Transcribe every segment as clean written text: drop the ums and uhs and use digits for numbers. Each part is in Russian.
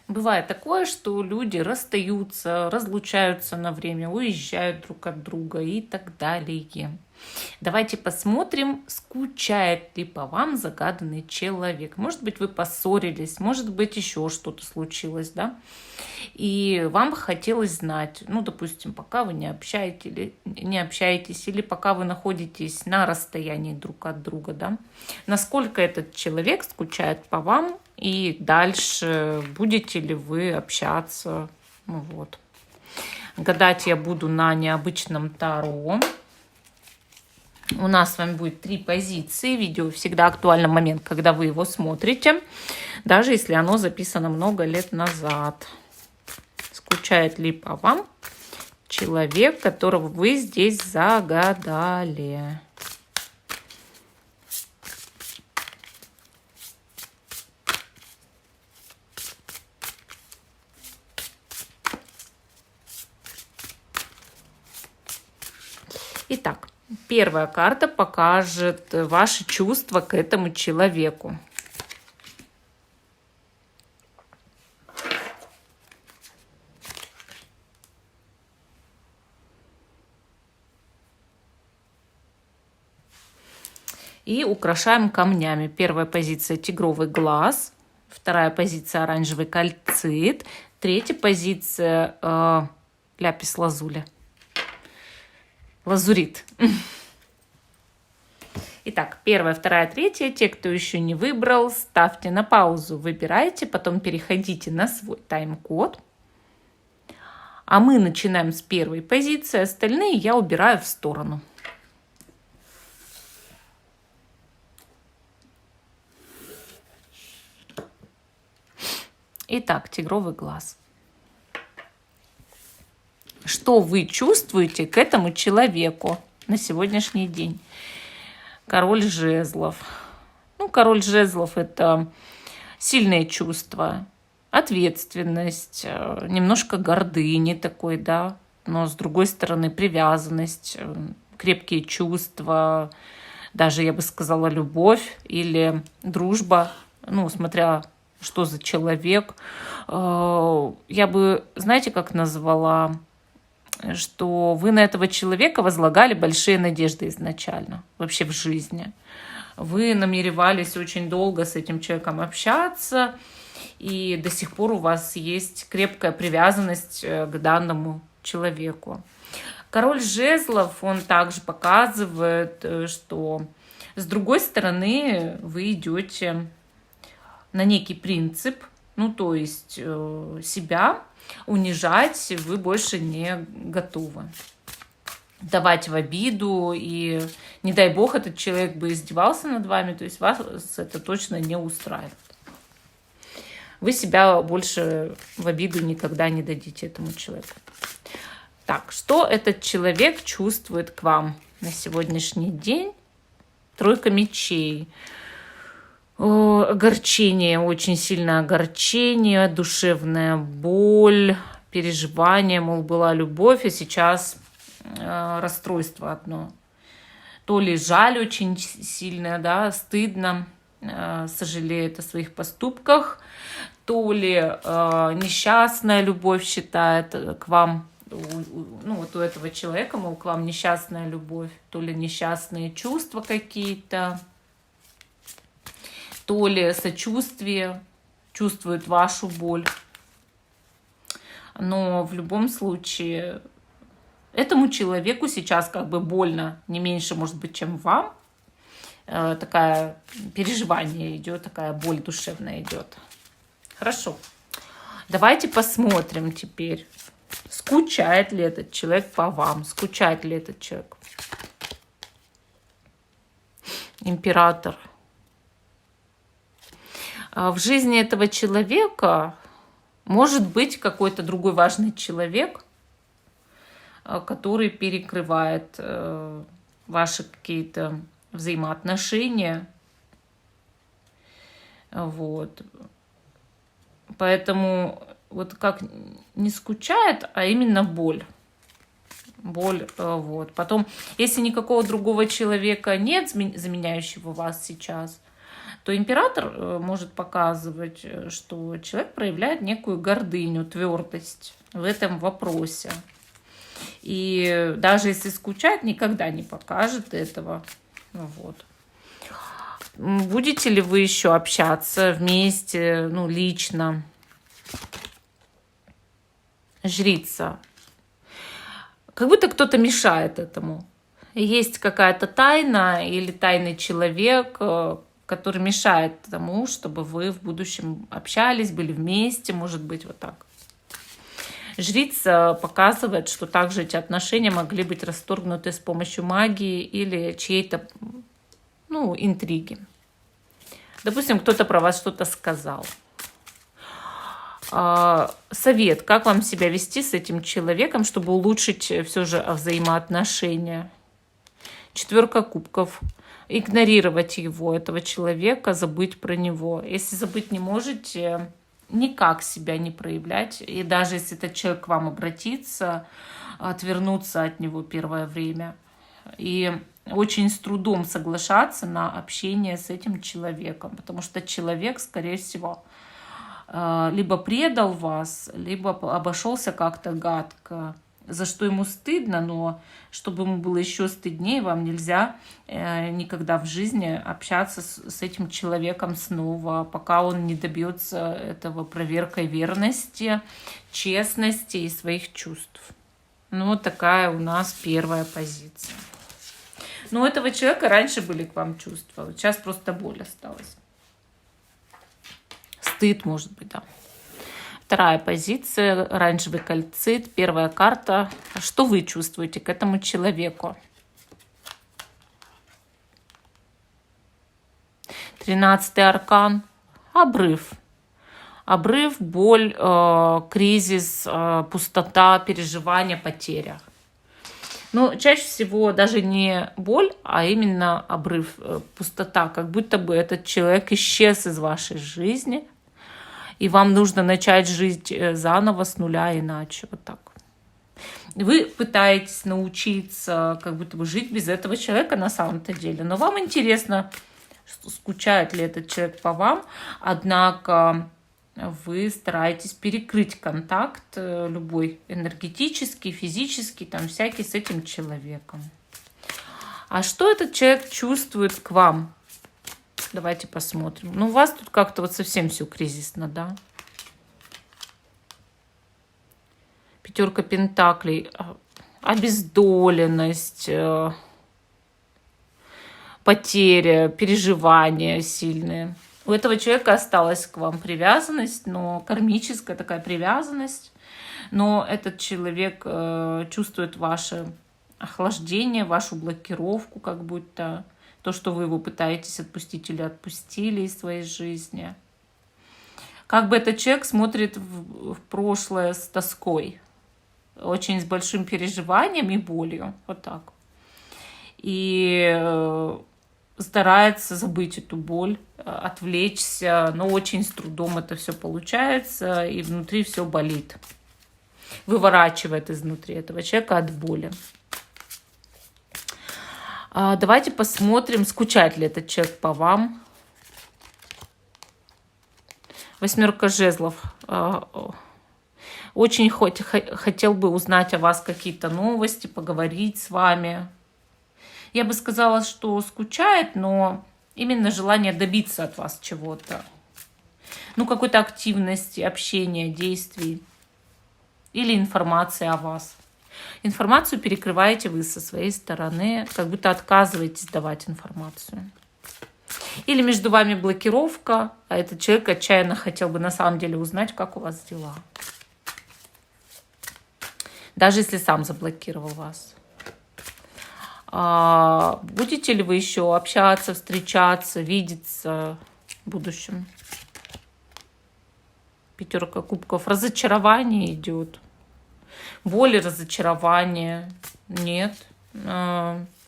Бывает такое, что люди расстаются, разлучаются на время, уезжают друг от друга и так далее. Давайте посмотрим, скучает ли по вам загаданный человек. Может быть, вы поссорились, может быть, еще что-то случилось, да? И вам бы хотелось знать, ну, допустим, пока вы не общаетесь, или пока вы находитесь на расстоянии друг от друга, да, насколько этот человек скучает по вам, и дальше будете ли вы общаться, ну, вот. Гадать я буду на необычном таро. У нас с вами будет 3 позиции. Видео всегда актуальный момент, когда вы его смотрите, даже если оно записано много лет назад. Скучает ли по вам человек, которого вы здесь загадали? Итак, первая карта покажет ваши чувства к этому человеку. И украшаем камнями. Первая позиция — тигровый глаз. Вторая позиция — оранжевый кальцит. Третья позиция ляпис лазули. Лазурит. Итак, первая, вторая, третья. Те, кто еще не выбрал, ставьте на паузу, выбирайте, потом переходите на свой тайм-код. А мы начинаем с первой позиции. Остальные я убираю в сторону. Итак, тигровый глаз. Что вы чувствуете к этому человеку на сегодняшний день? Король жезлов. Ну, король жезлов — это сильные чувства, ответственность, немножко гордыни такой, да, но с другой стороны привязанность, крепкие чувства, даже, я бы сказала, любовь или дружба, ну, смотря что за человек. Я бы, знаете, как назвала, что вы на этого человека возлагали большие надежды изначально, вообще в жизни. Вы намеревались очень долго с этим человеком общаться, и до сих пор у вас есть крепкая привязанность к данному человеку. Король жезлов, он также показывает, что с другой стороны вы идете на некий принцип, ну, то есть себя унижать вы больше не готовы. Давать в обиду, и не дай бог этот человек бы издевался над вами, то есть вас это точно не устраивает. Вы себя больше в обиду никогда не дадите этому человеку. Так, что этот человек чувствует к вам на сегодняшний день? Тройка мечей. Огорчение, очень сильное огорчение, душевная боль, переживание, мол, была любовь, и сейчас расстройство одно. То ли жаль очень сильная, да, стыдно, сожалеет о своих поступках, то ли несчастная любовь считает к вам, ну вот у этого человека, мол, к вам несчастная любовь, то ли несчастные чувства какие-то, то ли сочувствие, чувствует вашу боль. Но в любом случае этому человеку сейчас как бы больно, не меньше, может быть, чем вам. Такое переживание идет, такая боль душевная идет. Хорошо. Давайте посмотрим теперь, скучает ли этот человек по вам, скучает ли этот человек. Император. В жизни этого человека может быть какой-то другой важный человек, который перекрывает ваши какие-то взаимоотношения. Вот. Поэтому вот как не скучает, а именно боль. Боль, вот. Потом, если никакого другого человека нет, заменяющего вас сейчас, то император может показывать, что человек проявляет некую гордыню, твердость в этом вопросе. И даже если скучать, никогда не покажет этого. Вот. Будете ли вы еще общаться вместе, ну, лично? Жрица. Как будто кто-то мешает этому. Есть какая-то тайна или тайный человек, который мешает тому, чтобы вы в будущем общались, были вместе, может быть, вот так. Жрица показывает, что также эти отношения могли быть расторгнуты с помощью магии или чьей-то, ну, интриги. Допустим, кто-то про вас что-то сказал. Совет, как вам себя вести с этим человеком, чтобы улучшить все же взаимоотношения. 4 кубков. Игнорировать его, этого человека, забыть про него. Если забыть не можете, никак себя не проявлять. И даже если этот человек к вам обратится, отвернуться от него первое время. И очень с трудом соглашаться на общение с этим человеком, потому что человек, скорее всего, либо предал вас, либо обошелся как-то гадко, за что ему стыдно, но чтобы ему было еще стыднее, вам нельзя никогда в жизни общаться с этим человеком снова, пока он не добьется этого проверкой верности, честности и своих чувств. Ну, вот такая у нас первая позиция. Но у этого человека раньше были к вам чувства, сейчас просто боль осталась. Стыд, может быть, да. Вторая позиция, оранжевый кальцит, первая карта. Что вы чувствуете к этому человеку? 13-й аркан. Обрыв. Обрыв, боль, кризис, пустота, переживания, потеря. Но чаще всего даже не боль, а именно обрыв, пустота. Как будто бы этот человек исчез из вашей жизни. И вам нужно начать жить заново с нуля, иначе. Вот так. Вы пытаетесь научиться как будто бы жить без этого человека на самом-то деле. Но вам интересно, скучает ли этот человек по вам. Однако вы стараетесь перекрыть контакт любой энергетический, физический, там всякий с этим человеком. А что этот человек чувствует к вам? Давайте посмотрим. Ну, у вас тут как-то вот совсем все кризисно, да? 5 пентаклей. Обездоленность, потеря, переживания сильные. У этого человека осталась к вам привязанность, но кармическая такая привязанность. Но этот человек чувствует ваше охлаждение, вашу блокировку, как будто то, что вы его пытаетесь отпустить или отпустили из своей жизни. Как бы этот человек смотрит в прошлое с тоской, очень с большим переживанием и болью. Вот так. И старается забыть эту боль, отвлечься, но очень с трудом это все получается, и внутри все болит. Выворачивает изнутри этого человека от боли. Давайте посмотрим, скучает ли этот человек по вам. 8 жезлов. Очень хотел бы узнать о вас какие-то новости, поговорить с вами. Я бы сказала, что скучает, но именно желание добиться от вас чего-то. Ну, какой-то активности, общения, действий. Или информации о вас. Информацию перекрываете вы со своей стороны, как будто отказываетесь давать информацию. Или между вами блокировка, а этот человек отчаянно хотел бы на самом деле узнать, как у вас дела. Даже если сам заблокировал вас. Будете ли вы еще общаться, встречаться, видеться в будущем? 5 кубков. Разочарование идет. Боли, разочарование. Нет.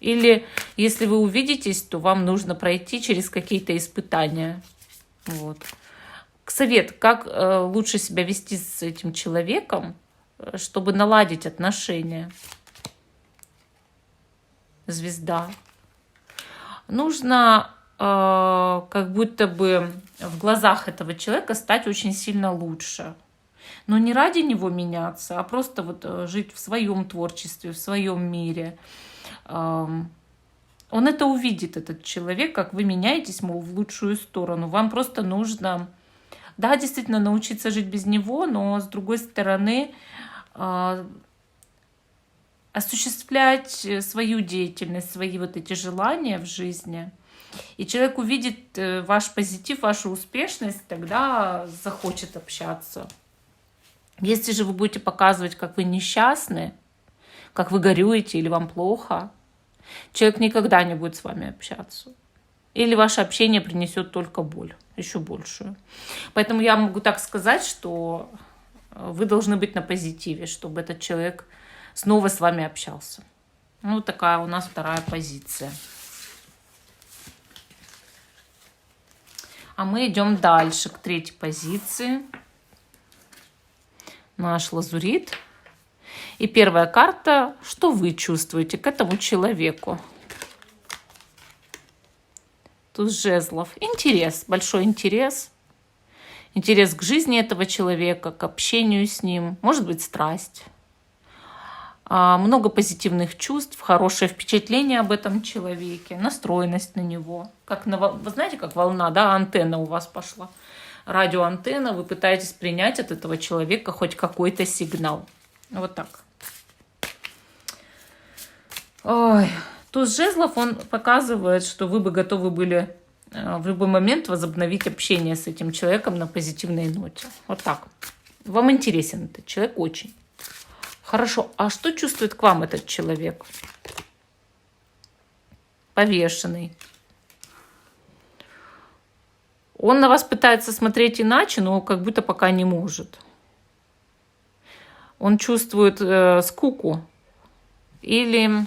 Или если вы увидитесь, то вам нужно пройти через какие-то испытания. Вот. Совет, как лучше себя вести с этим человеком, чтобы наладить отношения. Звезда. Нужно как будто бы в глазах этого человека стать очень сильно лучше. Но не ради него меняться, а просто вот жить в своем творчестве, в своем мире. Он это увидит, этот человек, как вы меняетесь, мол, в лучшую сторону. Вам просто нужно, да, действительно научиться жить без него, но с другой стороны осуществлять свою деятельность, свои вот эти желания в жизни. И человек увидит ваш позитив, вашу успешность, тогда захочет общаться. Если же вы будете показывать, как вы несчастны, как вы горюете или вам плохо, человек никогда не будет с вами общаться. Или ваше общение принесет только боль, еще большую. Поэтому я могу так сказать, что вы должны быть на позитиве, чтобы этот человек снова с вами общался. Ну, такая у нас вторая позиция. А мы идем дальше, к третьей позиции. Наш лазурит. И первая карта, что вы чувствуете к этому человеку. Тут жезлов. Интерес, большой интерес. Интерес к жизни этого человека, к общению с ним. Может быть, страсть. Много позитивных чувств, хорошее впечатление об этом человеке, настроенность на него. Как вы знаете, как волна, да, антенна у вас пошла. Радиоантенна, вы пытаетесь принять от этого человека хоть какой-то сигнал. Вот так. Ой. Туз жезлов, он показывает, что вы бы готовы были в любой момент возобновить общение с этим человеком на позитивной ноте. Вот так. Вам интересен этот человек очень. Хорошо, а что чувствует к вам этот человек? Повешенный. Он на вас пытается смотреть иначе, но как будто пока не может. Он чувствует скуку или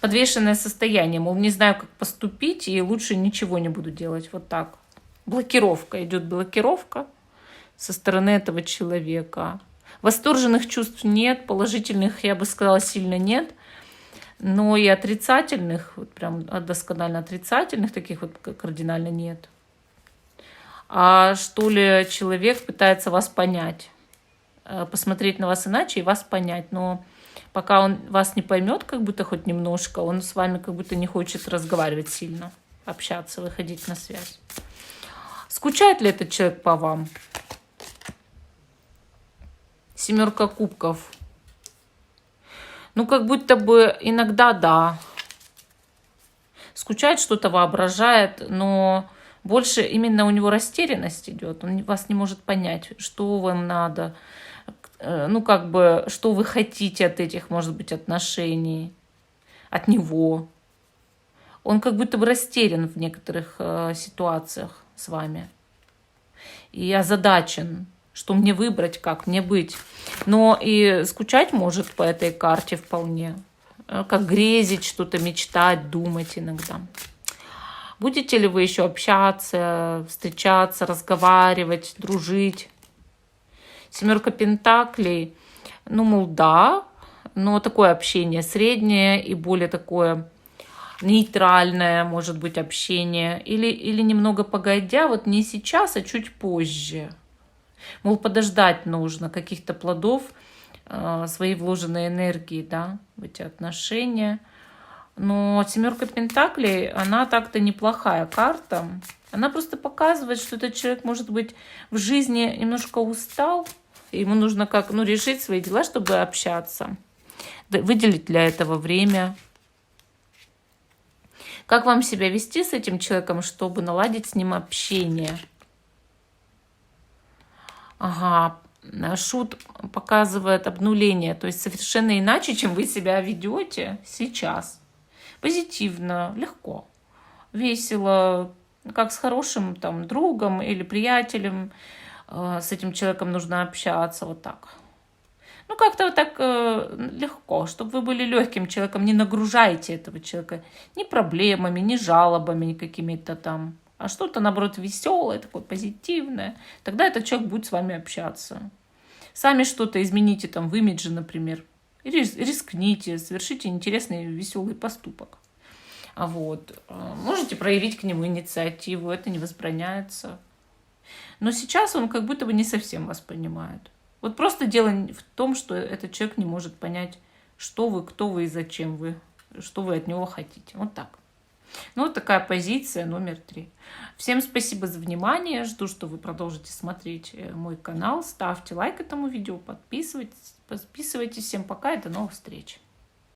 подвешенное состояние. Мол, не знаю, как поступить, и лучше ничего не буду делать. Вот так. Блокировка. Идет блокировка со стороны этого человека. Восторженных чувств нет, положительных, я бы сказала, сильно нет. Но и отрицательных, вот прям досконально отрицательных, таких вот кардинально нет. А что ли человек пытается вас понять, посмотреть на вас иначе и вас понять. Но пока он вас не поймет, как будто хоть немножко, он с вами как будто не хочет разговаривать сильно, общаться, выходить на связь. Скучает ли этот человек по вам? Семерка кубков. Ну, как будто бы иногда да. Скучает, что-то воображает, но больше именно у него растерянность идет. Он вас не может понять, что вам надо. Ну, как бы, что вы хотите от этих, может быть, отношений, от него. Он как будто бы растерян в некоторых ситуациях с вами. И озадачен, что мне выбрать, как мне быть. Но и скучать может по этой карте вполне. Как грезить, что-то мечтать, думать иногда. Будете ли вы еще общаться, встречаться, разговаривать, дружить? Семерка пентаклей. Ну, мол, да, но такое общение среднее и более такое нейтральное, может быть, общение. Или немного погодя, вот не сейчас, а чуть позже. Мол, подождать нужно каких-то плодов своей вложенной энергии, да, в эти отношения. Но семерка пентаклей, она так-то неплохая карта. Она просто показывает, что этот человек, может быть, в жизни немножко устал. Ему нужно решить свои дела, чтобы общаться. Выделить для этого время. Как вам себя вести с этим человеком, чтобы наладить с ним общение? Ага, шут показывает обнуление, то есть совершенно иначе, чем вы себя ведете сейчас. Позитивно, легко, весело, как с хорошим там другом или приятелем. С этим человеком нужно общаться вот так. Ну, как-то вот так легко, чтобы вы были легким человеком. Не нагружайте этого человека ни проблемами, ни жалобами, ни какими-то там. А что-то, наоборот, веселое, такое позитивное. Тогда этот человек будет с вами общаться. Сами что-то измените там в имидже, например. Рискните, совершите интересный, веселый поступок. Вот. Можете проявить к нему инициативу, это не возбраняется. Но сейчас он как будто бы не совсем вас понимает. Вот просто дело в том, что этот человек не может понять, что вы, кто вы и зачем вы, что вы от него хотите. Вот так. Ну, вот такая позиция номер 3. Всем спасибо за внимание. Жду, что вы продолжите смотреть мой канал. Ставьте лайк этому видео, подписывайтесь. Всем пока и до новых встреч.